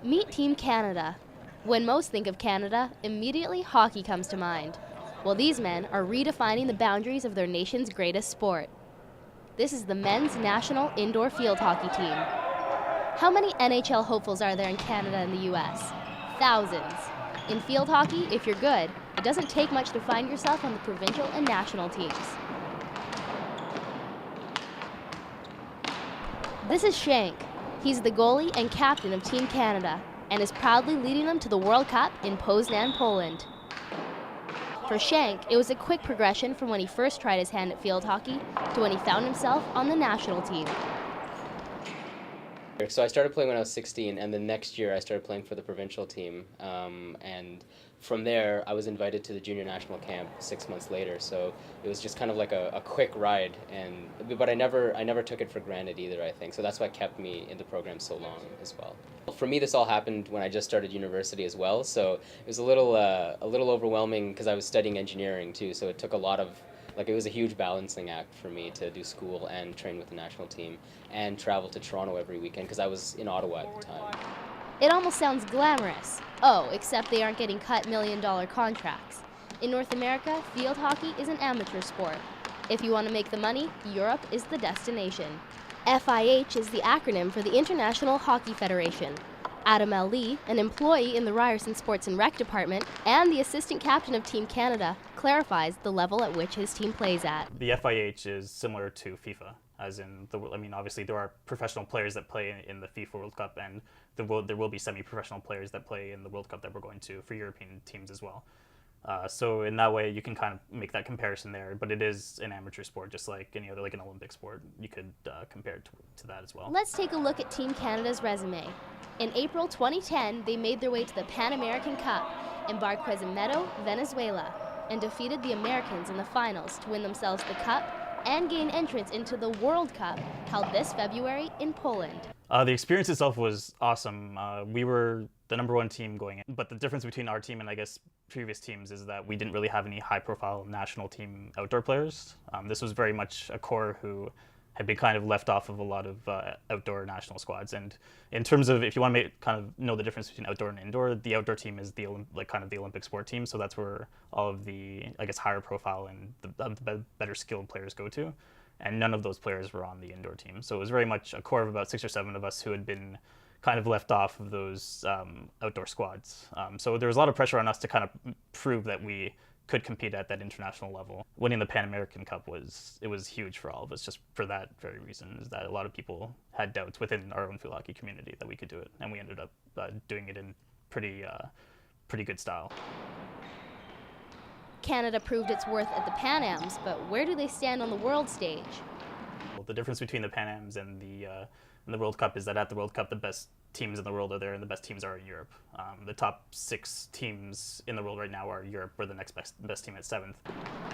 Meet Team Canada. When most think of Canada, immediately hockey comes to mind. Well, these men are redefining the boundaries of their nation's greatest sport. This is the men's national indoor field hockey team. How many NHL hopefuls are there in Canada and the US? Thousands. In field hockey, if you're good, it doesn't take much to find yourself on the provincial and national teams. This is Shank. He's the goalie and captain of Team Canada and is proudly leading them to the World Cup in Poznan, Poland. For Shank, it was a quick progression from when he first tried his hand at field hockey to when he found himself on the national team. So I started playing when I was 16, and the next year I started playing for the provincial team. And from there, I was invited to the junior national camp 6 months later. So it was just kind of like a quick ride, but I never took it for granted either, I think. So that's what kept me in the program so long as well. For me, this all happened when I just started university as well. So it was a little overwhelming because I was studying engineering too. So it took a lot of it was a huge balancing act for me to do school and train with the national team and travel to Toronto every weekend because I was in Ottawa at the time. It almost sounds glamorous. Oh, except they aren't getting cut million-dollar contracts. In North America, field hockey is an amateur sport. If you want to make the money, Europe is the destination. FIH is the acronym for the International Hockey Federation. Adam L. Lee, an employee in the Ryerson Sports and Rec department and the assistant captain of Team Canada, clarifies the level at which his team plays at. The FIH is similar to FIFA, as in, obviously there are professional players that play in the FIFA World Cup, and there will be semi-professional players that play in the World Cup that we're going to for European teams as well. So in that way, you can kind of make that comparison there, but it is an amateur sport, just like any other, like an Olympic sport. You could compare it to that as well. Let's take a look at Team Canada's resume. In April 2010, they made their way to the Pan American Cup in Barquisimeto, Venezuela, and defeated the Americans in the finals to win themselves the cup and gain entrance into the World Cup held this February in Poland. The experience itself was awesome. We were the #1 team going in, but the difference between our team and I guess previous teams is that we didn't really have any high-profile national team outdoor players. This was very much a core who had been kind of left off of a lot of outdoor national squads. And in terms of, if you want to know the difference between outdoor and indoor, the outdoor team is the Olympic sport team. So that's where all of the, I guess, higher profile and the better skilled players go to. And none of those players were on the indoor team. So it was very much a core of about 6 or 7 of us who had been kind of left off of those outdoor squads. So there was a lot of pressure on us to kind of prove that we could compete at that international level. Winning the Pan American Cup was huge for all of us, just for that very reason, is that a lot of people had doubts within our own field hockey community that we could do it, and we ended up doing it in pretty good style. Canada proved its worth at the Pan Ams, but where do they stand on the world stage? Well, the difference between the Pan Ams and the World Cup is that at the World Cup, the best teams in the world are there, and the best teams are in Europe. The top 6 teams in the world right now are Europe. We're the next best team at 7th.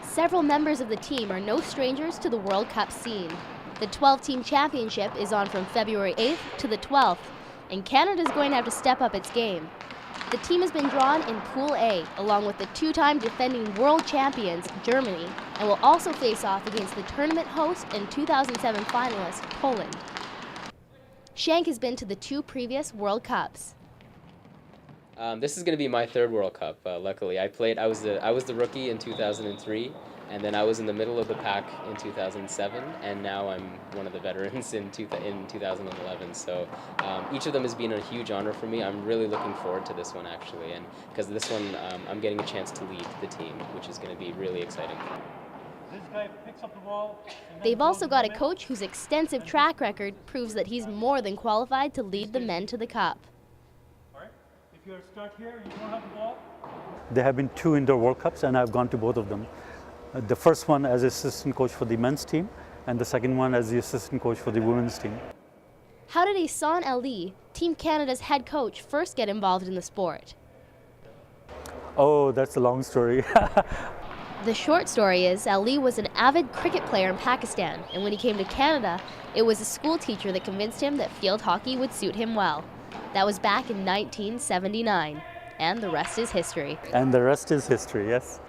Several members of the team are no strangers to the World Cup scene. The 12-team championship is on from February 8th to the 12th, and Canada's going to have to step up its game. The team has been drawn in Pool A, along with the 2-time defending world champions, Germany, and will also face off against the tournament host and 2007 finalist, Poland. Shank has been to the 2 previous World Cups. This is going to be my 3rd World Cup. Luckily, I was the rookie in 2003, and then I was in the middle of the pack in 2007, and now I'm one of the veterans in 2011. So each of them has been a huge honor for me. I'm really looking forward to this one actually, and because this one I'm getting a chance to lead the team, which is going to be really exciting. This guy picks up the ball. They've also got a coach whose extensive track record proves that he's more than qualified to lead the men to the cup. All right. If you start here, you don't have the ball. There have been 2 indoor World Cups, and I've gone to both of them. The first one as assistant coach for the men's team, and the second one as the assistant coach for the women's team. How did Hassan Ali, Team Canada's head coach, first get involved in the sport? Oh, that's a long story. The short story is Ali was an avid cricket player in Pakistan, and when he came to Canada, it was a school teacher that convinced him that field hockey would suit him well. That was back in 1979, and the rest is history. And the rest is history, yes.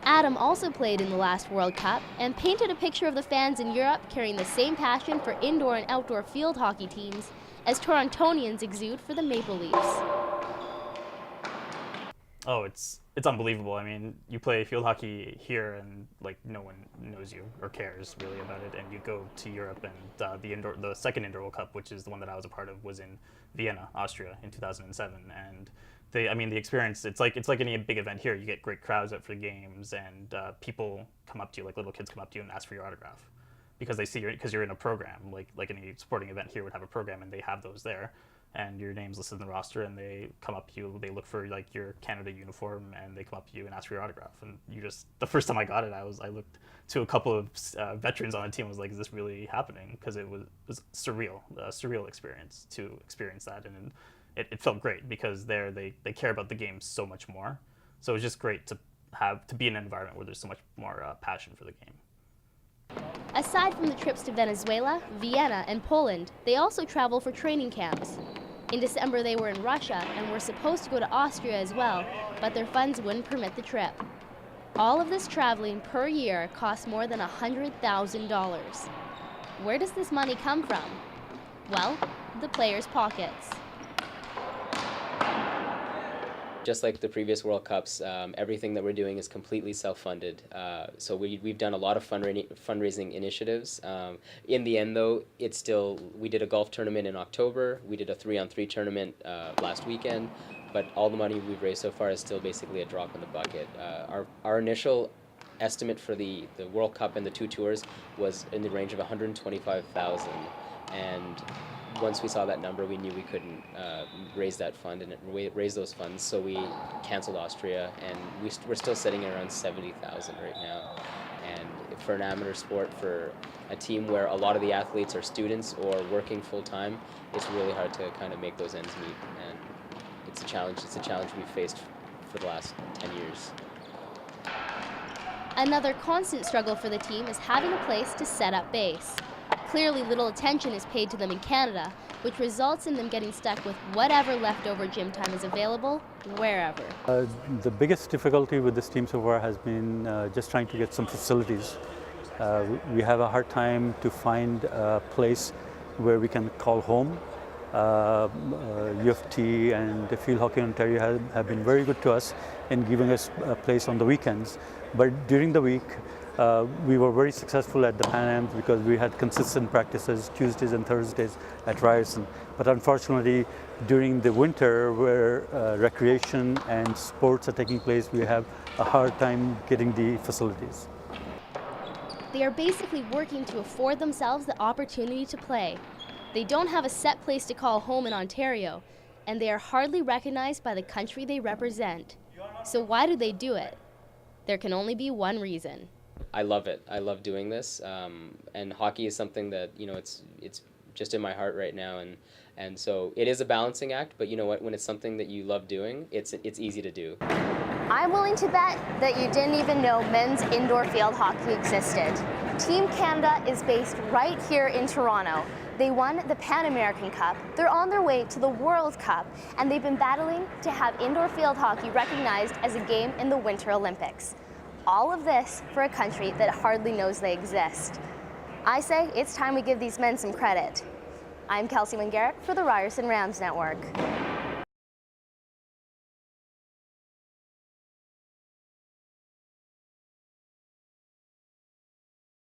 Adam also played in the last World Cup and painted a picture of the fans in Europe carrying the same passion for indoor and outdoor field hockey teams as Torontonians exude for the Maple Leafs. Oh, it's unbelievable. I mean, you play field hockey here and like no one knows you or cares really about it, and you go to Europe and the second indoor World Cup, which is the one that I was a part of, was in Vienna, Austria in 2007, and the experience, it's like any big event here. You get great crowds out for games, and people come up to you, like little kids come up to you and ask for your autograph because they see because you're in a program, like any sporting event here would have a program, and they have those there. And your name's listed in the roster, and they come up to you, they look for like your Canada uniform, and they come up to you and ask for your autograph. And the first time I got it, I looked to a couple of veterans on the team and was like, is this really happening? Because it was surreal, a surreal experience to experience that. And it felt great because they care about the game so much more. So it was just great to be in an environment where there's so much more passion for the game. Aside from the trips to Venezuela, Vienna, and Poland, they also travel for training camps. In December, they were in Russia and were supposed to go to Austria as well, but their funds wouldn't permit the trip. All of this traveling per year costs more than $100,000. Where does this money come from? Well, the players' pockets. Just like the previous World Cups, everything that we're doing is completely self-funded. So we've done a lot of fundraising initiatives. In the end, though, we did a golf tournament in October. We did a 3-on-3 tournament last weekend. But all the money we've raised so far is still basically a drop in the bucket. Our initial estimate for the World Cup and the two tours was in the range of $125,000. And once we saw that number, we knew we couldn't raise that fund and raise those funds, so we canceled Austria, and we're still sitting at around $70,000 right now. And for an amateur sport, for a team where a lot of the athletes are students or working full time, it's really hard to kind of make those ends meet, and it's a challenge. It's a challenge we've faced for the last 10 years. Another constant struggle for the team is having a place to set up base. Clearly, little attention is paid to them in Canada, which results in them getting stuck with whatever leftover gym time is available, wherever. The biggest difficulty with this team so far has been just trying to get some facilities. We have a hard time to find a place where we can call home. U of T and the Field Hockey Ontario have been very good to us in giving us a place on the weekends. But during the week, we were very successful at the Pan Ams because we had consistent practices Tuesdays and Thursdays at Ryerson. But unfortunately, during the winter, where recreation and sports are taking place, we have a hard time getting the facilities. They are basically working to afford themselves the opportunity to play. They don't have a set place to call home in Ontario, and they are hardly recognized by the country they represent. So why do they do it? There can only be one reason. I love it. I love doing this, and hockey is something that, you know, it's just in my heart right now, and so it is a balancing act. But you know what? When it's something that you love doing, it's easy to do. I'm willing to bet that you didn't even know men's indoor field hockey existed. Team Canada is based right here in Toronto. They won the Pan American Cup, they're on their way to the World Cup, and they've been battling to have indoor field hockey recognized as a game in the Winter Olympics. All of this for a country that hardly knows they exist. I say it's time we give these men some credit. I'm Kelsey Wynn-Garrett for the Ryerson Rams Network.